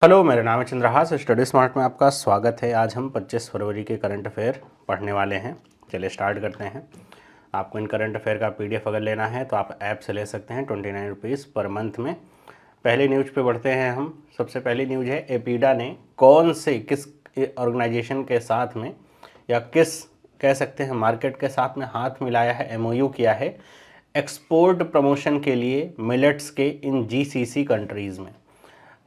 Hello, मेरा नाम है चंद्रहास। स्टडी स्मार्ट में आपका स्वागत है। आज हम 25 फरवरी के करंट अफेयर पढ़ने वाले हैं। चलिए स्टार्ट करते हैं। आपको इन करंट अफेयर का पीडीएफ अगर लेना है तो आप ऐप से ले सकते हैं 29 रुपीज़ पर मंथ में। पहले न्यूज़ पे बढ़ते हैं हम। सबसे पहली न्यूज़ है, एपीडा ने कौन से किस ऑर्गेनाइजेशन के साथ में या किस कह सकते हैं मार्केट के साथ में हाथ मिलाया है, एमओयू किया है एक्सपोर्ट प्रमोशन के लिए मिलेट्स के इन जीसीसी कंट्रीज़ में।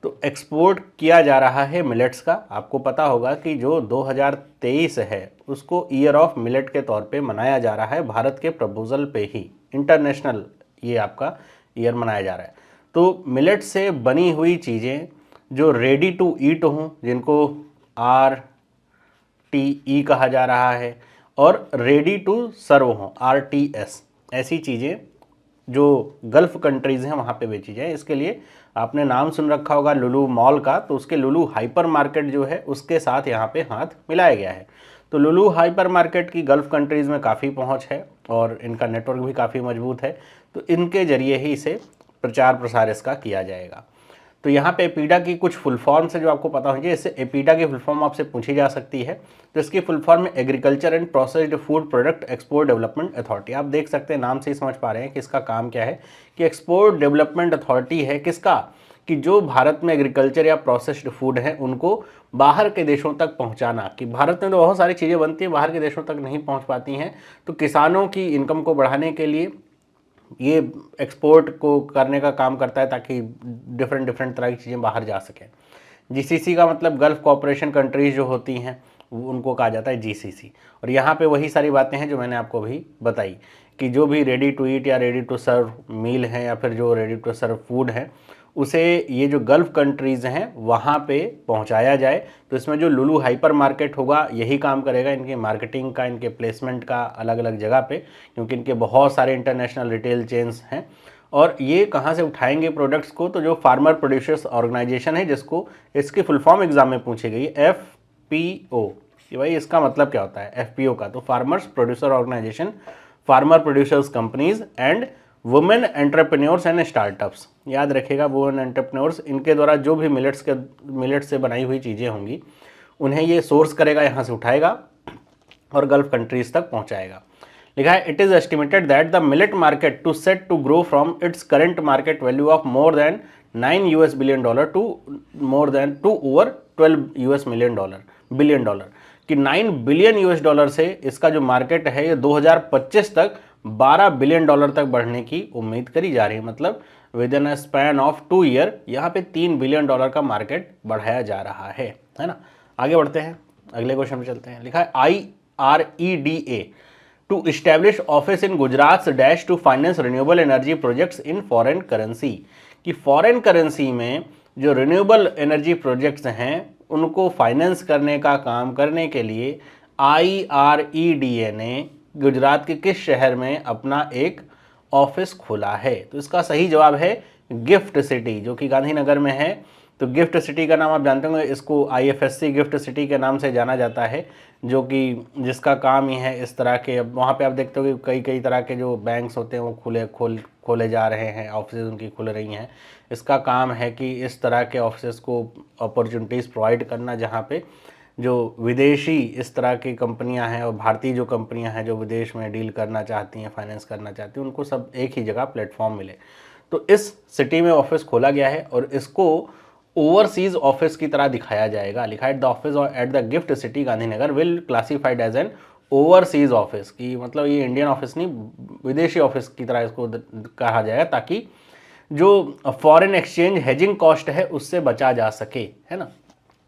तो एक्सपोर्ट किया जा रहा है मिलेट्स का। आपको पता होगा कि जो 2023 है उसको ईयर ऑफ मिलेट के तौर पे मनाया जा रहा है। भारत के प्रपोजल पे ही इंटरनेशनल ये आपका ईयर मनाया जा रहा है। तो मिलेट से बनी हुई चीज़ें जो रेडी टू ईट हों, जिनको RTE कहा जा रहा है, और रेडी टू सर्व हों, RTS, ऐसी चीज़ें जो गल्फ़ कंट्रीज़ हैं वहाँ पे बेची जाए। इसके लिए आपने नाम सुन रखा होगा लुलु मॉल का, तो उसके लुलु हाइपर मार्केट जो है उसके साथ यहाँ पे हाथ मिलाया गया है। तो लुलु हाइपर मार्केट की गल्फ़ कंट्रीज़ में काफ़ी पहुँच है और इनका नेटवर्क भी काफ़ी मजबूत है। तो इनके ज़रिए ही इसे प्रचार प्रसार इसका किया जाएगा। तो यहाँ पे एपीडा की कुछ फुल फॉर्म से जो आपको पता होंगे, इससे एपीडा की फुल फॉर्म आपसे पूछी जा सकती है। तो इसकी फुल फॉर्म है agriculture and processed food product export development authority. आप देख सकते हैं नाम से ही समझ पा रहे हैं कि इसका काम क्या है, कि एक्सपोर्ट डेवलपमेंट अथॉरिटी है किसका, कि जो भारत में एग्रीकल्चर या प्रोसेस्ड फूड है उनको बाहर के देशों तक पहुंचाना। कि भारत में तो बहुत सारी चीज़ें बनती हैं, बाहर के देशों तक नहीं पहुंच पाती हैं। तो किसानों की इनकम को बढ़ाने के लिए ये एक्सपोर्ट को करने का काम करता है, ताकि डिफरेंट तरह की चीज़ें बाहर जा सकें। जीसीसी का मतलब गल्फ कोऑपरेशन कंट्रीज जो होती हैं उनको कहा जाता है जीसीसी। और यहाँ पे वही सारी बातें हैं जो मैंने आपको अभी बताई, कि जो भी रेडी टू ईट या रेडी टू सर्व मील है या फिर जो रेडी टू सर्व फूड है उसे ये जो गल्फ कंट्रीज़ हैं वहाँ पे पहुँचाया जाए। तो इसमें जो लुलु हाइपर मार्केट होगा यही काम करेगा, इनके मार्केटिंग का, इनके प्लेसमेंट का अलग अलग जगह पे, क्योंकि इनके बहुत सारे इंटरनेशनल रिटेल चेन्स हैं। और ये कहाँ से उठाएंगे प्रोडक्ट्स को, तो जो फार्मर प्रोड्यूसर्स ऑर्गेनाइजेशन है, जिसको इसकी फुल फॉर्म एग्जाम में पूछी गई, FPO, कि भाई इसका मतलब क्या होता है FPO का। तो farmers producer organization, farmer producers companies and women entrepreneurs and startups. याद रखिएगा, वुमेन एंटरप्रेन्योर्स, इनके द्वारा जो भी मिलेट्स से बनाई हुई चीज़ें होंगी उन्हें ये सोर्स करेगा, यहाँ से उठाएगा और गल्फ कंट्रीज तक पहुँचाएगा। लिखा है, it is estimated that the millet market to set to grow from its current market value of more than $9 billion to more than to over $12 billion, कि $9 बिलियन से इसका जो मार्केट है ये 2025 तक $12 बिलियन तक बढ़ने की उम्मीद करी जा रही है। मतलब with in a span of 2 year यहाँ पे $3 बिलियन का मार्केट बढ़ाया जा रहा है ना। आगे बढ़ते हैं, अगले क्वेश्चन पे चलते हैं। लिखा है, IREDA to establish office in Gujarat dash to finance renewable energy projects in foreign currency. कि फॉरेन करेंसी में जो रिन्यूएबल एनर्जी प्रोजेक्ट्स हैं उनको फाइनेंस करने का काम करने के लिए IREDA ने गुजरात के किस शहर में अपना एक ऑफिस खोला है। तो इसका सही जवाब है गिफ्ट सिटी, जो कि गांधीनगर में है। तो गिफ्ट सिटी का नाम आप जानते होंगे, इसको IFSC गिफ्ट सिटी के नाम से जाना जाता है, जो कि जिसका काम ही है इस तरह के। वहाँ पे आप देखते हो कि कई तरह के जो बैंक्स होते हैं वो खोले जा रहे हैं, ऑफिस उनकी खुल रही हैं। इसका काम है कि इस तरह के ऑफिस को अपॉर्चुनिटीज़ प्रोवाइड करना, जहाँ पे जो विदेशी इस तरह की कंपनियां हैं और भारतीय जो कंपनियां हैं जो विदेश में डील करना चाहती हैं, फाइनेंस करना चाहती हैं, उनको सब एक ही जगह प्लेटफॉर्म मिले। तो इस सिटी में ऑफिस खोला गया है और इसको ओवरसीज ऑफिस की तरह दिखाया जाएगा। लिखा है, the office at the gift city Gandhinagar will classified as an overseas office. की मतलब ये इंडियन ऑफिस नहीं, विदेशी ऑफिस की तरह इसको कहा जाएगा, ताकि जो फॉरेन एक्सचेंज हेजिंग कॉस्ट है उससे बचा जा सके, है ना।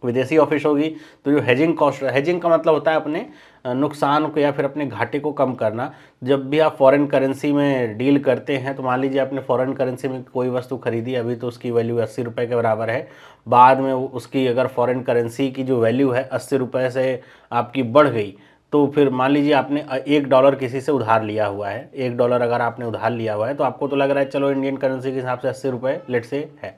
विदेशी ऑफिस होगी तो जो हेजिंग कॉस्ट, हेजिंग का मतलब होता है अपने नुकसान को या फिर अपने घाटे को कम करना। जब भी आप फॉरेन करेंसी में डील करते हैं, तो मान लीजिए आपने फॉरेन करेंसी में कोई वस्तु खरीदी, अभी तो उसकी वैल्यू 80 रुपये के बराबर है, बाद में उसकी अगर फॉरेन करेंसी की जो वैल्यू है 80 रुपये से आपकी बढ़ गई, तो फिर मान लीजिए आपने $1 किसी से उधार लिया हुआ है, $1 अगर आपने उधार लिया हुआ है, तो आपको तो लग रहा है चलो इंडियन करेंसी के हिसाब से 80 रुपये लेट से है।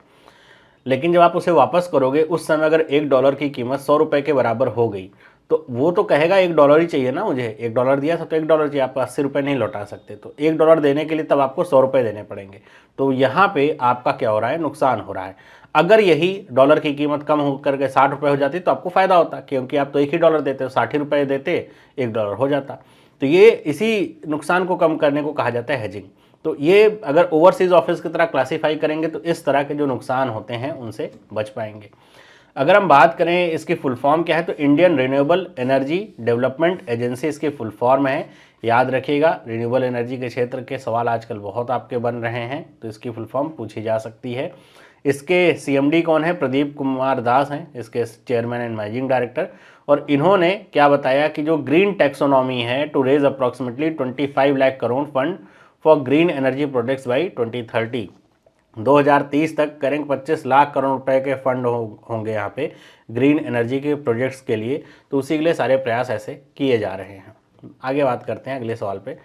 लेकिन जब आप उसे वापस करोगे उस समय अगर $1 की कीमत 100 रुपये के बराबर हो गई, तो वो तो कहेगा $1 ही चाहिए ना, मुझे $1 दिया था तो $1 चाहिए, आप 80 रुपये नहीं लौटा सकते। तो $1 देने के लिए तब आपको 100 रुपये देने पड़ेंगे। तो यहाँ पे आपका क्या हो रहा है, नुकसान हो रहा है। अगर यही डॉलर की कीमत कम होकर के 60 रुपये हो जाती तो आपको फ़ायदा होता, क्योंकि आप तो एक ही डॉलर देते हो, 60 ही रुपये देते $1 हो जाता। तो ये इसी नुकसान को कम करने को कहा जाता है हेजिंग। तो ये अगर ओवरसीज़ ऑफिस की तरह क्लासीफाई करेंगे तो इस तरह के जो नुकसान होते हैं उनसे बच पाएंगे। अगर हम बात करें इसकी फुल फॉर्म क्या है, तो Indian renewable energy development agency इसकी फुल फॉर्म है। याद रखिएगा, रिन्यूएबल एनर्जी के क्षेत्र के सवाल आजकल बहुत आपके बन रहे हैं, तो इसकी फुल फॉर्म पूछी जा सकती है। इसके सीएमडी कौन है? प्रदीप कुमार दास हैं इसके चेयरमैन एंड मैनेजिंग डायरेक्टर। और इन्होंने क्या बताया कि जो ग्रीन टैक्सोनॉमी है to raise approximately 25 lakh crore fund for green energy projects by 2030। 2030 तक करेंगे 25 लाख करोड़ रुपए के फंड होंगे यहाँ पे ग्रीन एनर्जी के प्रोजेक्ट्स के लिए। तो उसी के लिए सारे प्रयास ऐसे किए जा रहे हैं। आगे बात करते हैं अगले सवाल पे।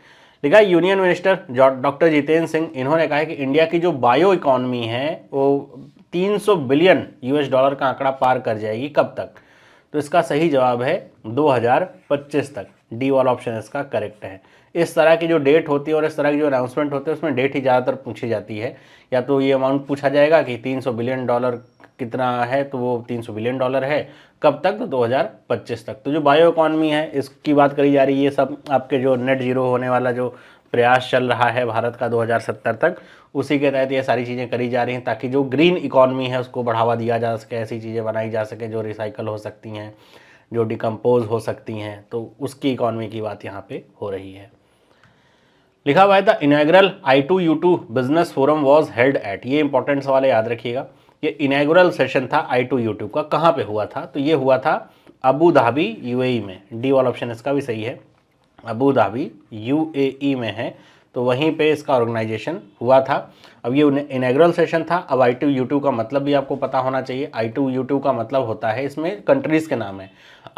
लिखा है union minister doctor Jitendra Singh, इन्होंने कहा है कि इंडिया की जो बायो इकॉनमी है वो 300 बिलियन US$ का आंकड़ा पार कर जाएगी। कब तक? तो इसका सही जवाब है 2025 तक। डी वाला ऑप्शन इसका करेक्ट है। इस तरह की जो डेट होती है और इस तरह की जो अनाउंसमेंट होते हैं उसमें डेट ही ज़्यादातर पूछी जाती है। या तो ये अमाउंट पूछा जाएगा कि 300 बिलियन डॉलर कितना है, तो वो 300 बिलियन डॉलर है। कब तक? तो 2025 तक। तो जो बायो इकॉनमी है इसकी बात करी जा रही है। ये सब आपके जो नेट जीरो होने वाला जो प्रयास चल रहा है भारत का 2070 तक, उसी के तहत ये सारी चीज़ें करी जा रही हैं ताकि जो ग्रीन इकॉनमी है उसको बढ़ावा दिया जा सके, ऐसी चीज़ें बनाई जा सके जो रिसाइकल हो सकती हैं, जो डिकम्पोज हो सकती हैं। तो उसकी इकॉनमी की बात यहाँ पे हो रही है। लिखा हुआ है the inaugural I2U2 business forum was held at. ये इंपॉर्टेंट सवाल है, याद रखिएगा। ये इनॉग्रल सेशन था I2U2 का, कहाँ पे हुआ था? तो ये हुआ था अबू धाबी UAE में। डी वाला ऑप्शन इसका भी सही है, अबू धाबी UAE में है, तो वहीं पे इसका ऑर्गेनाइजेशन हुआ था। अब ये इनॉग्रल सेशन था। अब I2U2 का मतलब भी आपको पता होना चाहिए। I2U2 का मतलब होता है, इसमें कंट्रीज़ के नाम है,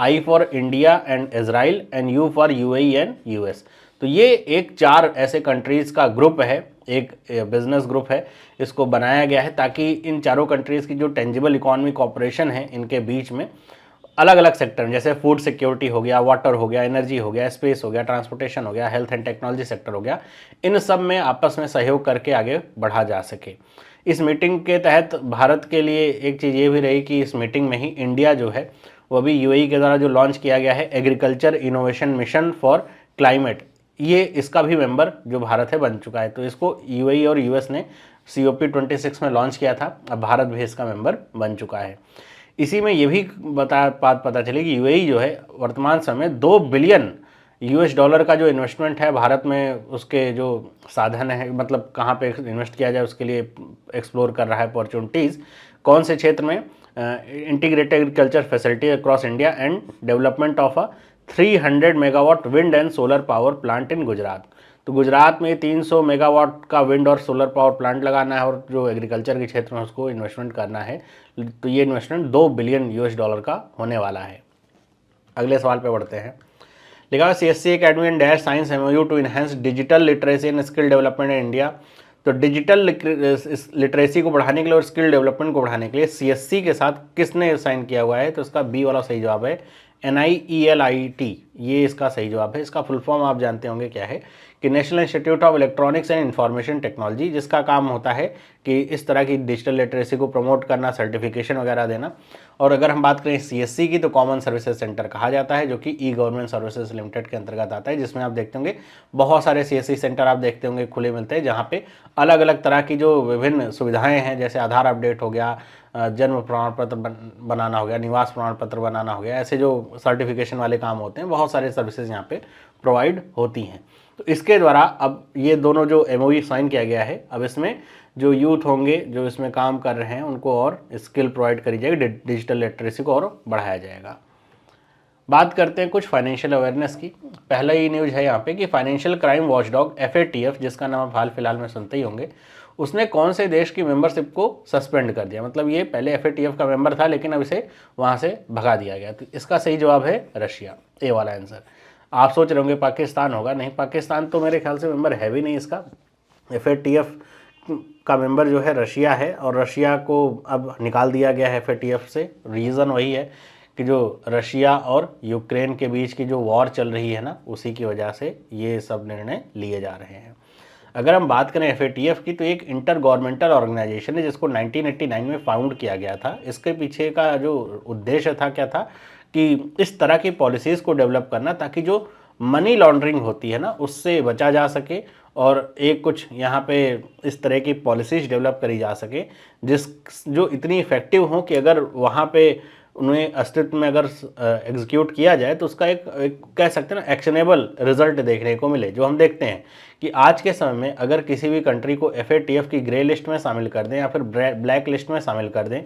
I for India and Israel and U for UAE and US। तो ये एक 4 ऐसे कंट्रीज़ का ग्रुप है, एक बिजनेस ग्रुप है। इसको बनाया गया है ताकि इन चारों कंट्रीज़ की जो टेंजिबल इकोनॉमिक कॉपरेशन है इनके बीच में अलग अलग सेक्टर, जैसे फूड सिक्योरिटी हो गया, वाटर हो गया, एनर्जी हो गया, स्पेस हो गया, ट्रांसपोर्टेशन हो गया, हेल्थ एंड टेक्नोलॉजी सेक्टर हो गया, इन सब में आपस में सहयोग करके आगे बढ़ा जा सके। इस मीटिंग के तहत भारत के लिए एक चीज़ ये भी रही कि इस मीटिंग में ही इंडिया जो है वो अभी UAE के द्वारा जो लॉन्च किया गया है agriculture innovation mission for climate, ये इसका भी मेंबर जो भारत है बन चुका है। तो इसको UAE और US ने COP26 में लॉन्च किया था, अब भारत भी इसका मेंबर बन चुका है। इसी में ये भी बात पता चली कि UAE जो है वर्तमान समय 2 बिलियन US$ का जो इन्वेस्टमेंट है भारत में, उसके जो साधन है, मतलब कहाँ पे इन्वेस्ट किया जाए उसके लिए एक्सप्लोर कर रहा है अपॉर्चुनिटीज़। कौन से क्षेत्र में? Integrated agriculture facility across India and development of a 300 megawatt wind and solar power plant in Gujarat. तो गुजरात में 300 मेगावाट का विंड और सोलर पावर प्लांट लगाना है और जो एग्रीकल्चर के क्षेत्र में उसको इन्वेस्टमेंट करना है। तो ये इन्वेस्टमेंट 2 बिलियन US$ का होने वाला है। अगले सवाल पे बढ़ते हैं। लिखा है CSC academy and dash science MOU to enhance digital literacy and skill development in India. तो डिजिटल लिटरेसी को बढ़ाने के लिए और स्किल डेवलपमेंट को बढ़ाने के लिए CSC के साथ किसने साइन किया हुआ है? तो इसका बी वाला सही जवाब है, NIELIT, ये इसका सही जवाब है। इसका फुल फॉर्म आप जानते होंगे क्या है कि national institute of electronics and information technology, जिसका काम होता है कि इस तरह की डिजिटल लिटरेसी को प्रमोट करना, सर्टिफिकेशन वगैरह देना। और अगर हम बात करें CSC की तो कॉमन सर्विसेज सेंटर कहा जाता है, जो कि E-गवर्नमेंट सर्विसेज लिमिटेड के अंतर्गत आता है, जिसमें आप देखते होंगे बहुत सारे CSC सेंटर आप देखते होंगे खुले मिलते हैं, जहाँ पे अलग अलग तरह की जो विभिन्न सुविधाएँ हैं, जैसे आधार अपडेट हो गया, जन्म प्रमाण पत्र बनाना हो गया, निवास प्रमाण पत्र बनाना हो गया, ऐसे जो सर्टिफिकेशन वाले काम होते हैं, बहुत सारे सर्विसेज यहाँ पे प्रोवाइड होती हैं। तो इसके द्वारा अब ये दोनों जो MOU साइन किया गया है, अब इसमें जो यूथ होंगे जो इसमें काम कर रहे हैं उनको और स्किल प्रोवाइड करी जाएगी, डिजिटल लिटरेसी को और बढ़ाया जाएगा। बात करते हैं कुछ फाइनेंशियल अवेयरनेस की। पहला ही न्यूज़ है यहाँ पे कि फाइनेंशियल क्राइम वॉचडॉग FATF, जिसका नाम आप हाल फिलहाल में सुनते ही होंगे, उसने कौन से देश की मेंबरशिप को सस्पेंड कर दिया। मतलब ये पहले FATF का मेंबर था लेकिन अब इसे वहाँ से भगा दिया गया। तो इसका सही जवाब है रशिया, ए वाला आंसर। आप सोच रहे होंगे पाकिस्तान होगा, नहीं, पाकिस्तान तो मेरे ख्याल से मेंबर है भी नहीं इसका। FATF का मेंबर जो है रशिया है और रशिया को अब निकाल दिया गया है FATF से। रीज़न वही है कि जो रशिया और यूक्रेन के बीच की जो वॉर चल रही है ना, उसी की वजह से ये सब निर्णय लिए जा रहे हैं। अगर हम बात करें FATF की, तो एक इंटर गवर्नमेंटल ऑर्गेनाइजेशन है जिसको 1989 में फाउंड किया गया था। इसके पीछे का जो उद्देश्य था क्या था कि इस तरह की पॉलिसीज़ को डेवलप करना ताकि जो मनी लॉन्ड्रिंग होती है ना उससे बचा जा सके, और एक कुछ यहाँ पे इस तरह की पॉलिसीज़ डेवलप करी जा सके जिस जो इतनी इफ़ेक्टिव हों कि अगर वहाँ पे उन्हें अस्तित्व में अगर एग्जीक्यूट किया जाए तो उसका एक कह सकते हैं ना एक्शनेबल रिजल्ट देखने को मिले। जो हम देखते हैं कि आज के समय में अगर किसी भी कंट्री को FATF की ग्रे लिस्ट में शामिल कर दें या फिर ब्लैक लिस्ट में शामिल कर दें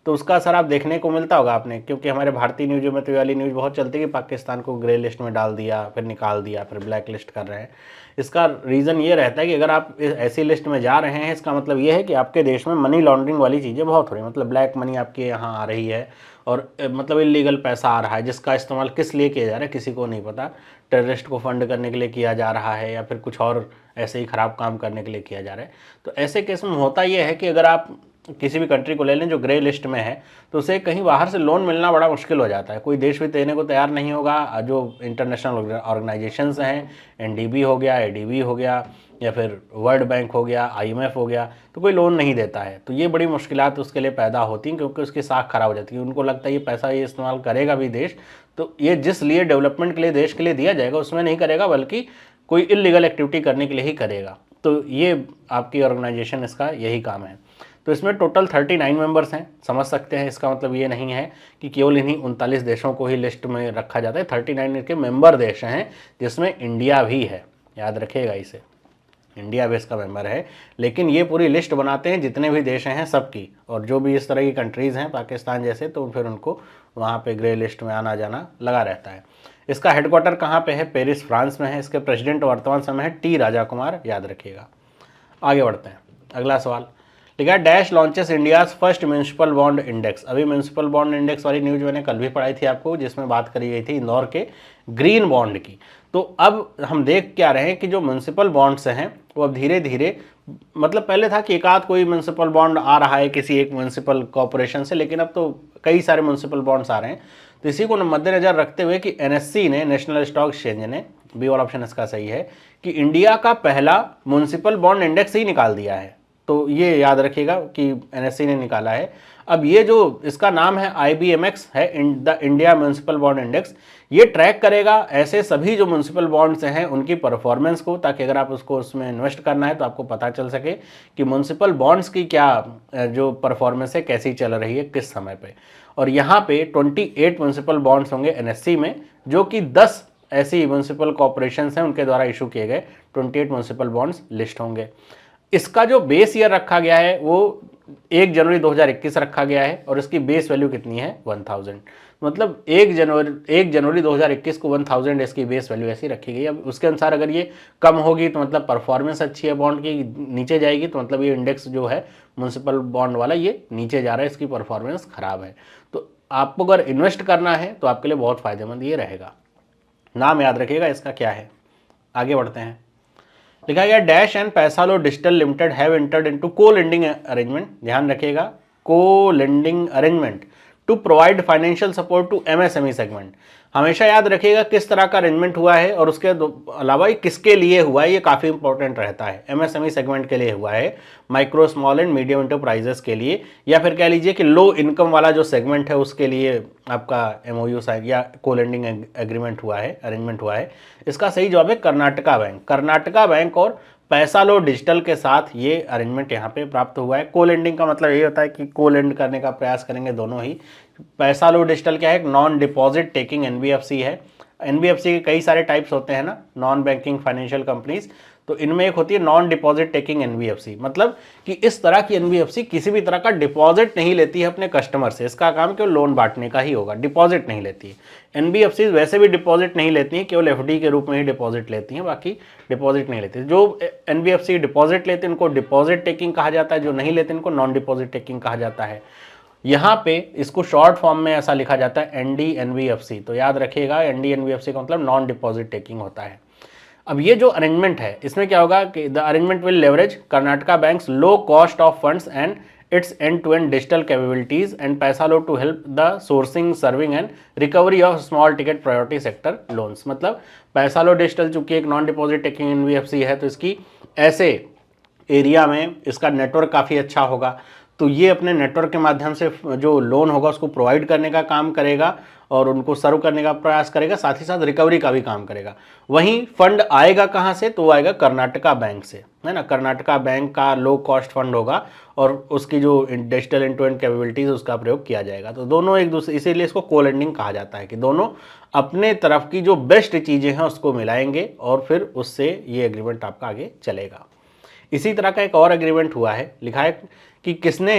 तो उसका असर आप देखने को मिलता होगा आपने, क्योंकि हमारे भारतीय न्यूज़ों में तो ये वाली न्यूज़ बहुत चलती है कि पाकिस्तान को ग्रे लिस्ट में डाल दिया, फिर निकाल दिया, फिर ब्लैक लिस्ट कर रहे हैं। इसका रीज़न ये रहता है कि अगर आप ऐसी लिस्ट में जा रहे हैं, इसका मतलब ये है कि आपके देश में मनी लॉन्ड्रिंग वाली चीज़ें बहुत हो रही हैं, मतलब ब्लैक मनी आपके यहाँ आ रही है और मतलब इलीगल पैसा आ रहा है जिसका इस्तेमाल किस लिए किया जा रहा है किसी को नहीं पता। टेररिस्ट को फंड करने के लिए किया जा रहा है या फिर कुछ और ऐसे ही ख़राब काम करने के लिए किया जा रहा है। तो ऐसे केस में होता यह है कि अगर आप किसी भी कंट्री को ले लें जो ग्रे लिस्ट में है तो उसे कहीं बाहर से लोन मिलना बड़ा मुश्किल हो जाता है, कोई देश भी देने को तैयार नहीं होगा। जो इंटरनेशनल ऑर्गेनाइजेशंस हैं, NDB हो गया, ADB हो गया या फिर वर्ल्ड बैंक हो गया, IMF हो गया, तो कोई लोन नहीं देता है। तो ये बड़ी मुश्किलात उसके लिए पैदा होती हैं क्योंकि उसकी साख खराब हो जाती है। उनको लगता है ये पैसा ये इस्तेमाल करेगा भी देश तो ये जिस लिए डेवलपमेंट के लिए देश के लिए दिया जाएगा उसमें नहीं करेगा बल्कि कोई इलीगल एक्टिविटी करने के लिए ही करेगा। तो ये आपकी ऑर्गेनाइजेशन इसका यही काम है। तो इसमें टोटल 39 मेंबर्स हैं, समझ सकते हैं। इसका मतलब ये नहीं है कि केवल इन्हीं 39 देशों को ही लिस्ट में रखा जाता है। 39 के मेंबर देश हैं जिसमें इंडिया भी है, याद रखिएगा इसे, इंडिया भी इसका मेंबर है। लेकिन ये पूरी लिस्ट बनाते हैं जितने भी देश हैं सबकी, और जो भी इस तरह की कंट्रीज़ हैं पाकिस्तान जैसे तो फिर उनको वहाँ पे ग्रे लिस्ट में आना जाना लगा रहता है। इसका हेडक्वार्टर कहाँ पे है? पेरिस, फ्रांस में है। इसके प्रेसिडेंट वर्तमान समय है T राजा कुमार, याद रखिएगा। आगे बढ़ते हैं, अगला सवाल लिखा है dash launches India's first municipal bond index. अभी म्यूनिसिपल बॉन्ड इंडेक्स वाली न्यूज मैंने कल भी पढ़ाई थी आपको, जिसमें बात करी गई थी इंदौर के ग्रीन बॉन्ड की। तो अब हम देख क्या रहे हैं कि जो म्यूनिसिपल बॉन्ड्स हैं वो अब धीरे धीरे, मतलब पहले था कि एक आध कोई म्यूनिसिपल बॉन्ड आ रहा है किसी एक म्यूनिसिपल कॉरपोरेशन से, लेकिन अब तो कई सारे म्यूनिसिपल बॉन्ड्स आ रहे हैं। तो इसी को मद्देनजर रखते हुए कि NSE ने, नेशनल स्टॉक एक्सचेंज ने, बी वाला ऑप्शन इसका सही है, कि इंडिया का पहला म्यूनिसिपल बॉन्ड इंडेक्स ही निकाल दिया है। तो ये याद रखिएगा कि NSE ने निकाला है। अब ये जो इसका नाम है IBMX है, the India municipal bond index, ये ट्रैक करेगा ऐसे सभी जो म्यूनिसिपल बॉन्ड्स हैं उनकी परफॉर्मेंस को, ताकि अगर आप उसको उसमें इन्वेस्ट करना है तो आपको पता चल सके कि म्यूनिसिपल बॉन्ड्स की क्या जो परफॉर्मेंस है कैसी चल रही है किस समय पे। और यहाँ पे 28 म्यूनिसिपल बॉन्ड्स होंगे NSE में, जो कि 10 ऐसी म्यूनिसिपल कॉरपोरेशन हैं उनके द्वारा इशू किए गए 28 म्यूनिसिपल बॉन्ड्स लिस्ट होंगे। इसका जो बेस ईयर रखा गया है वो 1 जनवरी 2021 रखा गया है और इसकी बेस वैल्यू कितनी है? 1000। मतलब 1 जनवरी 2021 को 1000 इसकी बेस वैल्यू ऐसी रखी गई। अब उसके अनुसार अगर ये कम होगी तो मतलब परफॉर्मेंस अच्छी है बॉन्ड की, नीचे जाएगी तो मतलब ये इंडेक्स जो है म्यूनिसिपल बॉन्ड वाला ये नीचे जा रहा है, इसकी परफॉर्मेंस खराब है। तो आपको अगर इन्वेस्ट करना है तो आपके लिए बहुत फायदेमंद ये रहेगा। नाम याद रखिएगा इसका क्या है। आगे बढ़ते हैं, लिखा गया dash and Paisalo digital limited have entered into co lending arrangement. ध्यान रखिएगा, co lending arrangement to provide financial support to MSME segment. हमेशा याद रखिएगा किस तरह का अरेंजमेंट हुआ है और उसके अलावा ये किसके लिए हुआ है, ये काफ़ी इंपॉर्टेंट रहता है। MSME सेगमेंट के लिए हुआ है, micro small and medium enterprises के लिए, या फिर कह लीजिए कि लो इनकम वाला जो सेगमेंट है उसके लिए आपका MOU साइन या को लेंडिंग एग्रीमेंट हुआ है, अरेंजमेंट हुआ है। इसका सही जवाब है कर्नाटका बैंक। कर्नाटका बैंक और पैसालो डिजिटल के साथ ये अरेंजमेंट यहाँ पे प्राप्त हुआ है। को लेंडिंग का मतलब ये होता है कि को लेंड करने का प्रयास करेंगे दोनों ही। पैसालो डिजिटल क्या है? एक नॉन डिपॉजिट टेकिंग NBFC है। NBFC के कई सारे टाइप्स होते हैं ना, नॉन बैंकिंग फाइनेंशियल कंपनीज, तो इनमें एक होती है नॉन डिपॉजिट टेकिंग NBFC, मतलब कि इस तरह की NBFC किसी भी तरह का डिपॉजिट नहीं लेती है अपने कस्टमर से। इसका काम केवल लोन बांटने का ही होगा, डिपॉजिट नहीं लेती है। NBFC वैसे भी डिपॉजिट नहीं लेती हैं, केवल FD के रूप में ही डिपॉजिट लेती हैं, बाकी डिपॉजिट नहीं लेती। जो NBFC डिपॉजिट लेते हैं उनको डिपॉजिट टेकिंग कहा जाता है, जो नहीं लेते इनको नॉन डिपॉजिट टेकिंग कहा जाता है। यहाँ पे इसको शॉर्ट फॉर्म में ऐसा लिखा जाता है NDNBFC। तो याद रखिएगा NDNBFC का मतलब नॉन डिपॉजिट टेकिंग होता है। अब ये जो अरेंजमेंट है इसमें क्या होगा कि the arrangement will leverage Karnataka bank's low cost of funds and its end to end digital capabilities and Paisalo to help the sourcing, serving and recovery of small ticket priority sector loans. मतलब Paisalo digital चूंकि एक non deposit taking NBFC है तो इसकी ऐसे area में इसका network काफ़ी अच्छा होगा, तो ये अपने नेटवर्क के माध्यम से जो लोन होगा उसको प्रोवाइड करने का काम करेगा और उनको सर्व करने का प्रयास करेगा, साथ ही साथ रिकवरी का भी काम करेगा। वहीं फंड आएगा कहाँ से, तो आएगा कर्नाटका बैंक से, है ना। कर्नाटका बैंक का लो कॉस्ट फंड होगा और उसकी जो digital end to end capabilities उसका प्रयोग किया जाएगा। तो दोनों एक दूसरे, इसीलिए इसको को लेंडिंग कहा जाता है कि दोनों अपने तरफ की जो बेस्ट चीज़ें हैं उसको मिलाएंगे और फिर उससे ये एग्रीमेंट आपका आगे चलेगा। इसी तरह का एक और एग्रीमेंट हुआ है, लिखा है कि किसने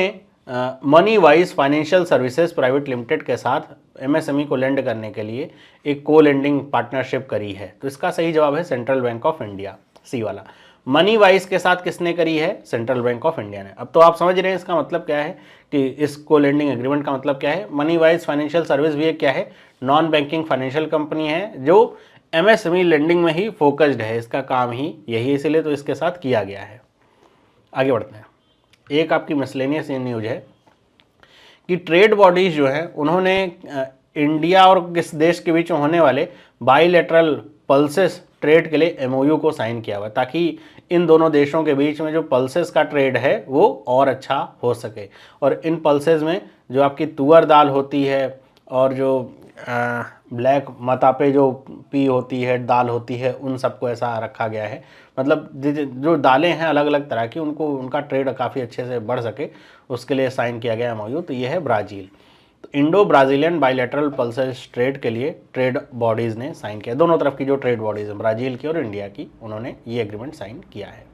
money wise financial services private limited के साथ एमएसएमई को लेंड करने के लिए एक को लेंडिंग पार्टनरशिप करी है। तो इसका सही जवाब है सेंट्रल बैंक ऑफ इंडिया, सी वाला। मनी वाइज के साथ किसने करी है, सेंट्रल बैंक ऑफ इंडिया ने। अब तो आप समझ रहे हैं इसका मतलब क्या है कि इस को लेंडिंग एग्रीमेंट का मतलब क्या है। मनी वाइज फाइनेंशियल सर्विस भी एक क्या है, नॉन बैंकिंग फाइनेंशियल कंपनी है जो एमएसएमई लेंडिंग में ही फोकस्ड है, इसका काम ही यही, इसीलिए तो इसके साथ किया गया है। आगे बढ़ते हैं। एक आपकी मिसलेनियस न्यूज है कि ट्रेड बॉडीज जो है उन्होंने इंडिया और किस देश के बीच में होने वाले बाईलेटरल पल्सेस ट्रेड के लिए एमओयू को साइन किया हुआ, ताकि इन दोनों देशों के बीच में जो पल्सेस का ट्रेड है वो और अच्छा हो सके। और इन पल्सेस में जो आपकी तुअर दाल होती है और जो ब्लैक मतापे जो पी होती है, दाल होती है, उन सबको ऐसा रखा गया है। मतलब जो दालें हैं अलग अलग तरह की, उनको उनका ट्रेड काफ़ी अच्छे से बढ़ सके, उसके लिए साइन किया गया एमओयू। तो ये है ब्राज़ील। तो Indo Brazilian bilateral pulses trade के लिए ट्रेड बॉडीज़ ने साइन किया, दोनों तरफ की जो ट्रेड बॉडीज़ हैं, ब्राज़ील की और इंडिया की, उन्होंने ये एग्रीमेंट साइन किया है।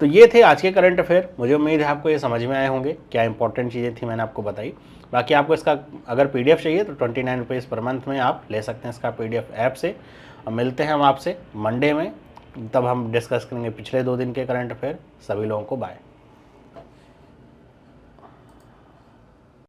तो ये थे आज के करंट अफेयर। मुझे उम्मीद है आपको ये समझ में आए होंगे, क्या इंपॉर्टेंट चीज़ें थी मैंने आपको बताई। बाकी आपको इसका अगर पीडीएफ चाहिए तो 29 रुपीज़ पर मंथ में आप ले सकते हैं इसका पीडीएफ ऐप से। अब मिलते हैं हम आपसे मंडे में, तब हम डिस्कस करेंगे पिछले 2 दिन के करंट अफेयर। सभी लोगों को बाय।